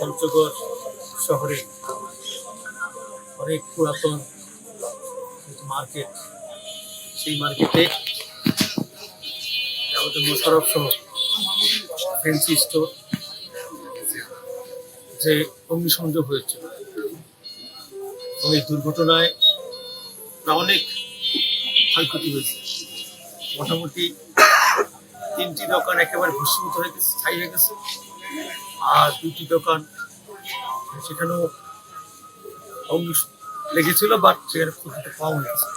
পঞ্চগড় শহরে অনেক পুরাতন মার্কেট, সেই মার্কেটে আমাদের মোশারফ সহ ফ্যান্সি স্টোর যে অগ্নিসংযোগ হয়েছিল এবং এই দুর্ঘটনায় অনেক ক্ষয়ক্ষতি হয়েছে। মোটামুটি 3টি দোকান একেবারে ভূষীভূত হয়ে গেছে, ছাই হয়ে গেছে, আর 2টি দোকান সেখানেও অগ্নি লেগেছিল, বাট সেখানে ক্ষতিটা কম হয়ে গেছে।